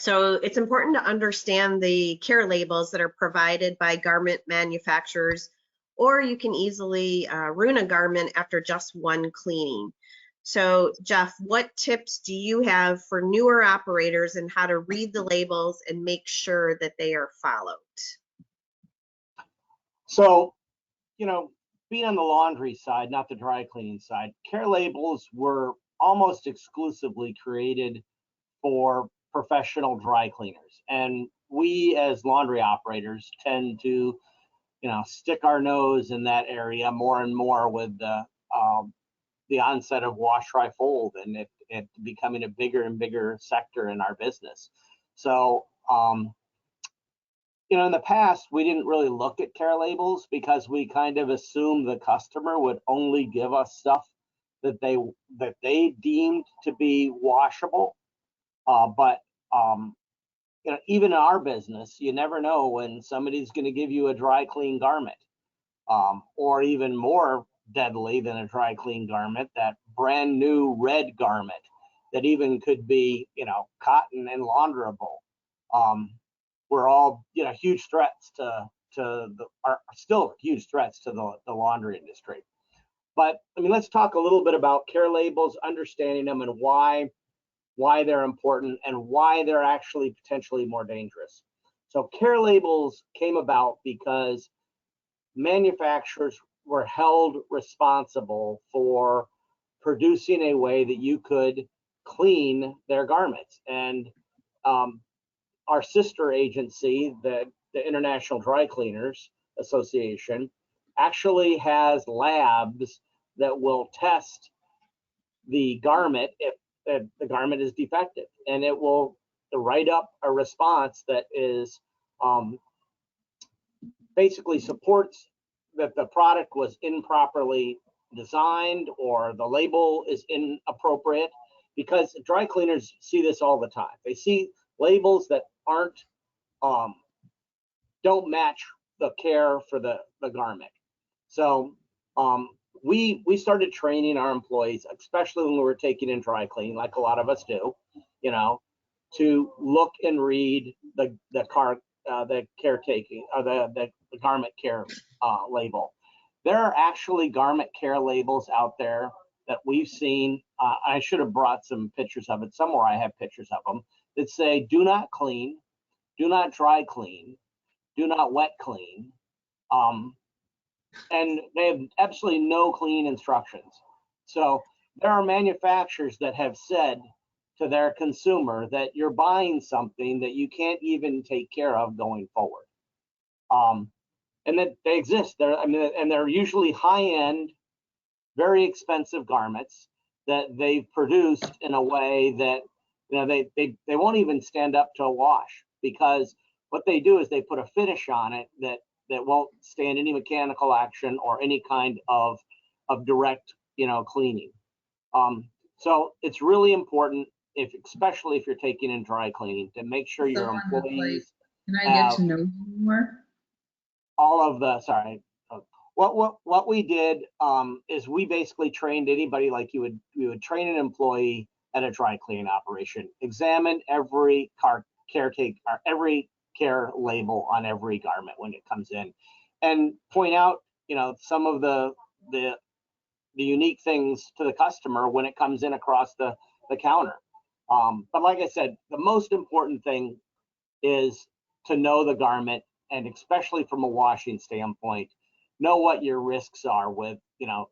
So it's important to understand the care labels that are provided by garment manufacturers, or you can easily ruin a garment after just one cleaning. So Jeff, what tips do you have for newer operators and how to read the labels and make sure that they are followed? So, being on the laundry side, not the dry cleaning side, care labels were almost exclusively created for professional dry cleaners. And we as laundry operators tend to, stick our nose in that area more and more with the onset of wash, dry, fold, and it becoming a bigger and bigger sector in our business. So, in the past, we didn't really look at care labels because we kind of assumed the customer would only give us stuff that they deemed to be washable. But even in our business, you never know when somebody's going to give you a dry clean garment, or even more deadly than a dry clean garment, that brand new red garment that even could be, cotton and launderable. Were all, huge threats are still huge threats to the laundry industry. But let's talk a little bit about care labels, understanding them, and why they're important and why they're actually potentially more dangerous. So care labels came about because manufacturers were held responsible for producing a way that you could clean their garments. And our sister agency, the International Dry Cleaners Association, actually has labs that will test the garment if the garment is defective, and it will write up a response that is basically supports that the product was improperly designed or the label is inappropriate, because dry cleaners see this all the time. They see labels that don't match the care for the garment. So we started training our employees, especially when we were taking in dry cleaning, like a lot of us do, to look and read the caretaking or the garment care label. There are actually garment care labels out there that we've seen. I should have brought some pictures of it somewhere. I have pictures of them that say, do not clean, do not dry clean, do not wet clean. And they have absolutely no clean instructions. So there are manufacturers that have said to their consumer that you're buying something that you can't even take care of going forward. And that they exist. And they're usually high-end, very expensive garments that they've produced in a way that they won't even stand up to a wash, because what they do is they put a finish on it that won't stand any mechanical action or any kind of direct cleaning. So it's really important, especially if you're taking in dry cleaning, to make sure your employees Can I get to know you more? All of the what we did is we basically trained anybody like you would train an employee at a dry cleaning operation. Examine every every care label on every garment when it comes in, and point out some of the unique things to the customer when it comes in across the counter. But like I said, the most important thing is to know the garment, and especially from a washing standpoint, know what your risks are with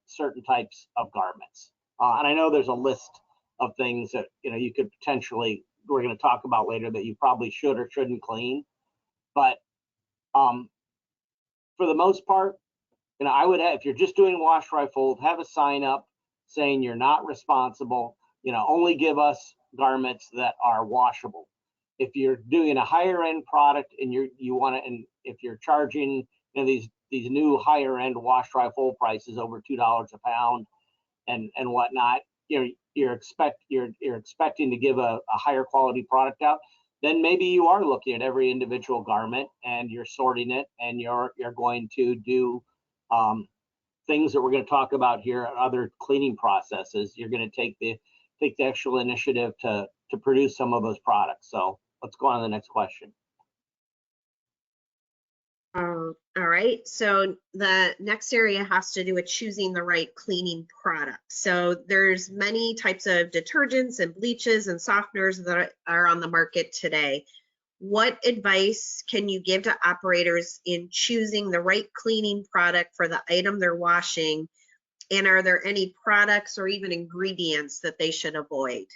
certain types of garments. And I know there's a list of things that you could potentially, we're going to talk about later, that you probably should or shouldn't clean. But for the most part, I would have, if you're just doing wash, dry, fold, have a sign up saying you're not responsible. Only give us garments that are washable. If you're doing a higher end product and you want to, and if you're charging these new higher end wash, dry, fold prices over $2 a pound and whatnot, you're expecting to give a higher quality product out, then maybe you are looking at every individual garment and you're sorting it, and you're going to do things that we're going to talk about here, other cleaning processes. You're going to take the actual initiative to produce some of those products. So let's go on to the next question. All right, so the next area has to do with choosing the right cleaning product. So there's many types of detergents and bleaches and softeners that are on the market today. What advice can you give to operators in choosing the right cleaning product for the item they're washing? And are there any products or even ingredients that they should avoid?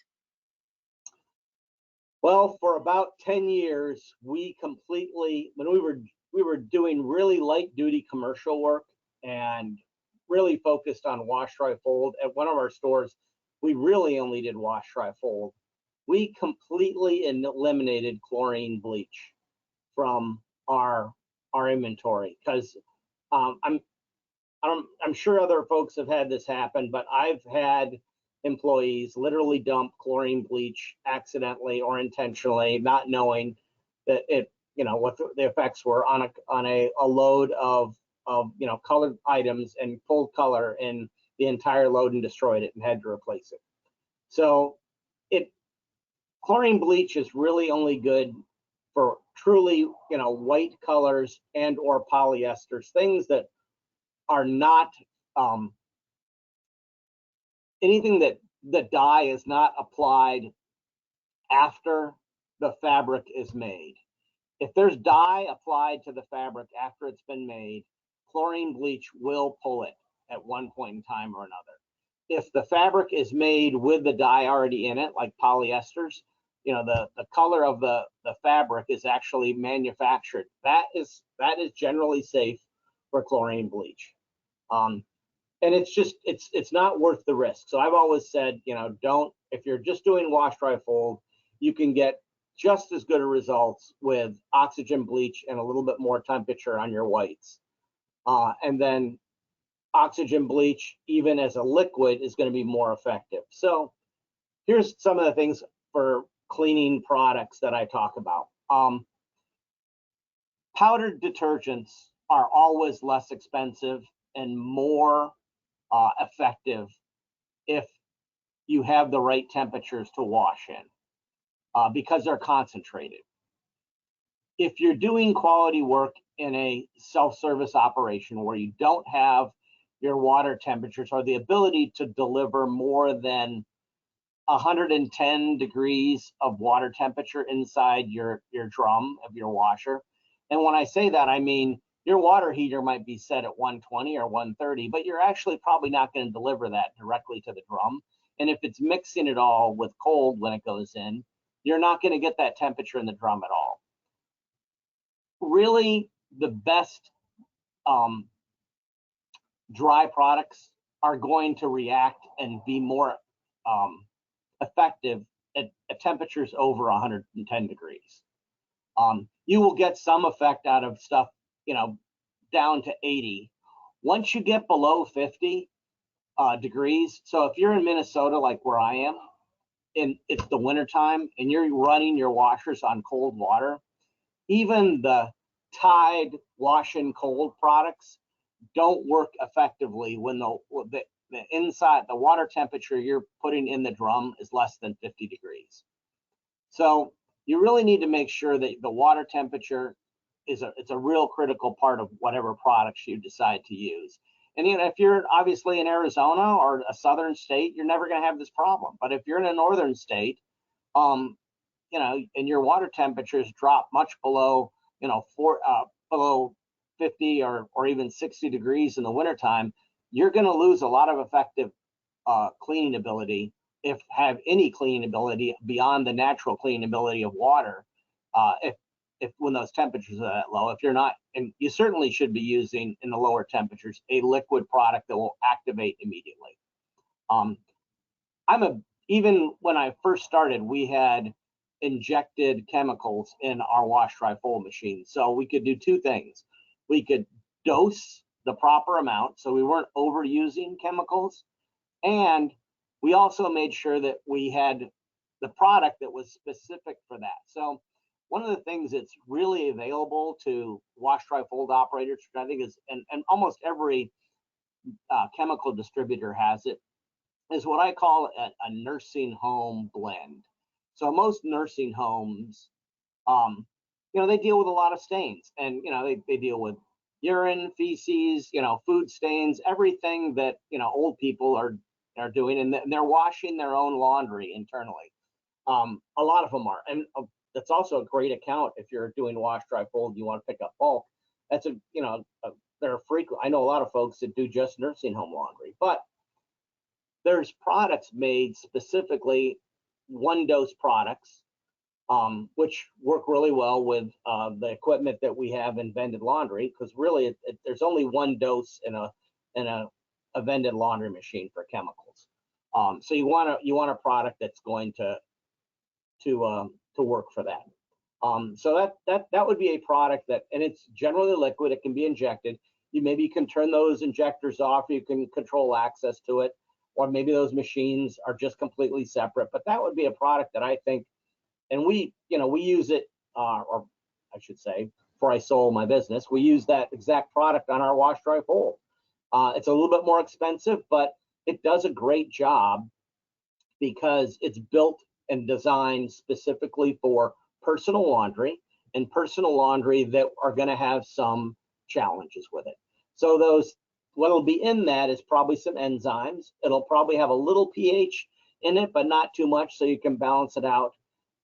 Well, for about 10 years, when we were doing really light duty commercial work and really focused on wash, dry, fold. At one of our stores, we really only did wash, dry, fold. We completely eliminated chlorine bleach from our inventory because I'm sure other folks have had this happen, but I've had employees literally dump chlorine bleach accidentally or intentionally, not knowing that it, what the effects were on a load of colored items, and pulled color in the entire load and destroyed it and had to replace it. So chlorine bleach is really only good for truly white colors and or polyesters, things that are not anything that the dye is not applied after the fabric is made. If there's dye applied to the fabric after it's been made, chlorine bleach will pull it at one point in time or another. If the fabric is made with the dye already in it, like polyesters, the color of the fabric is actually manufactured. That is generally safe for chlorine bleach. And it's not worth the risk. So I've always said, if you're just doing wash, dry, fold, you can get just as good a results with oxygen bleach and a little bit more temperature on your whites. And then oxygen bleach, even as a liquid, is going to be more effective. So here's some of the things for cleaning products that I talk about. Powdered detergents are always less expensive and more effective if you have the right temperatures to wash in, because they're concentrated. If you're doing quality work in a self-service operation where you don't have your water temperatures or the ability to deliver more than 110 degrees of water temperature inside your drum of your washer. And when I say that, I mean your water heater might be set at 120 or 130, but you're actually probably not going to deliver that directly to the drum. And if it's mixing it all with cold when it goes in, you're not going to get that temperature in the drum at all. Really, the best dry products are going to react and be more effective at temperatures over 110 degrees. You will get some effect out of stuff, down to 80. Once you get below 50 degrees, so if you're in Minnesota, like where I am, and it's the wintertime and you're running your washers on cold water, even the Tide wash and cold products don't work effectively when the inside, the water temperature you're putting in the drum is less than 50 degrees. So you really need to make sure that the water temperature it's a real critical part of whatever products you decide to use. And if you're obviously in Arizona or a southern state, you're never going to have this problem. But if you're in a northern state, and your water temperatures drop much below, below 50 or even 60 degrees in the wintertime, you're going to lose a lot of effective cleaning ability, if have any cleaning ability beyond the natural cleaning ability of water, if when those temperatures are that low. If you're not, and you certainly should be using in the lower temperatures a liquid product that will activate immediately. Even when I first started, we had injected chemicals in our wash, dry, fold machine. So we could do two things. We could dose the proper amount so we weren't overusing chemicals, and we also made sure that we had the product that was specific for that. So one of the things that's really available to wash, dry, fold operators, which I think is, and almost every chemical distributor has it, is what I call a nursing home blend. So most nursing homes you know, they deal with a lot of stains, and you know, they deal with urine, feces, you know, food stains, everything that, you know, old people are doing, and they're washing their own laundry internally. A lot of them are, and that's also a great account if you're doing wash, dry, fold. You want to pick up bulk. That's a, you know, they're frequent. I know a lot of folks that do just nursing home laundry, but there's products made specifically, one dose products, which work really well with the equipment that we have in vended laundry, because really there's only one dose in a vended laundry machine for chemicals. So you want a product that's going to work for that. So that would be a product that, and it's generally liquid. It can be injected. Maybe you can turn those injectors off. You can control access to it, or maybe those machines are just completely separate. But that would be a product that I think, and we use it, or I should say, before I sold my business, we use that exact product on our wash, dry, fold. It's a little bit more expensive, but it does a great job because it's built and designed specifically for personal laundry, and personal laundry that are going to have some challenges with it. So what'll be in that is probably some enzymes. It'll probably have a little pH in it, but not too much, so you can balance it out.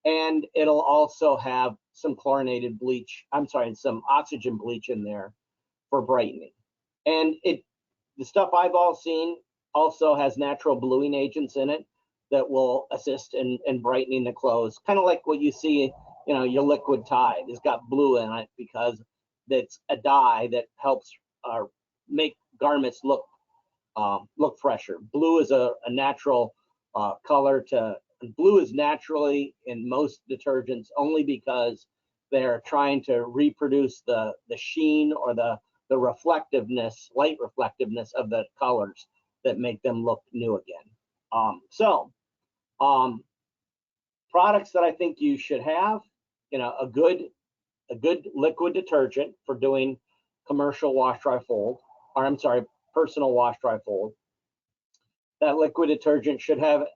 And it'll also have some chlorinated bleach, some oxygen bleach in there for brightening. And the stuff I've all seen also has natural bluing agents in it that will assist in brightening the clothes. Kind of like what you see, you know, your liquid Tide has got blue in it because that's a dye that helps make garments look fresher. Blue is a natural color blue is naturally in most detergents only because they're trying to reproduce the sheen or the reflectiveness, light reflectiveness of the colors that make them look new again. Products that I think you should have, you know, a good liquid detergent for doing commercial wash, dry, fold, or personal wash, dry, fold. That liquid detergent should have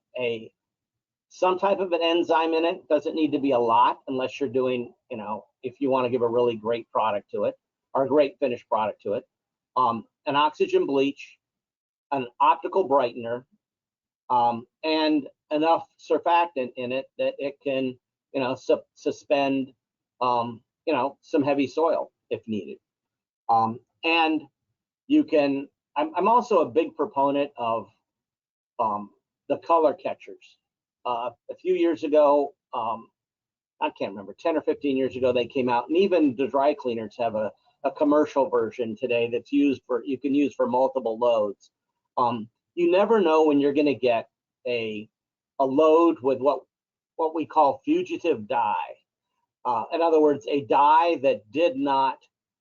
some type of an enzyme in it. Doesn't need to be a lot unless you're doing, you know, if you want to give a really great product to it or a great finished product to it. An oxygen bleach, an optical brightener, and enough surfactant in it that it can, you know, suspend, you know, some heavy soil if needed. And you can, I'm also a big proponent of the color catchers. A few years ago, I can't remember, 10 or 15 years ago, they came out, and even the dry cleaners have a commercial version today that's you can use for multiple loads. You never know when you're going to get a load with what we call fugitive dye. In other words, a dye that did not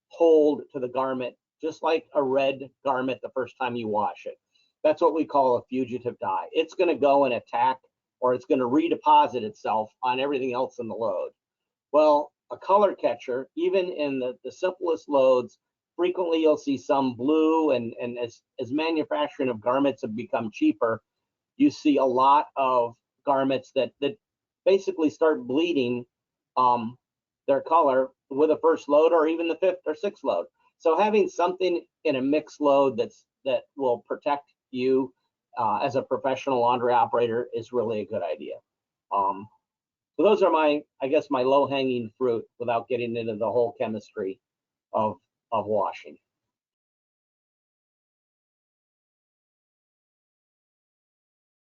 hold to the garment, just like a red garment the first time you wash it. That's what we call a fugitive dye. It's going to go and attack, or it's going to redeposit itself on everything else in the load. Well, a color catcher, even in the simplest loads, frequently you'll see some blue, and as manufacturing of garments have become cheaper, you see a lot of garments that basically start bleeding their color with a first load or even the fifth or sixth load. So having something in a mixed load that will protect you as a professional laundry operator is really a good idea. So those are my low-hanging fruit without getting into the whole chemistry of washing.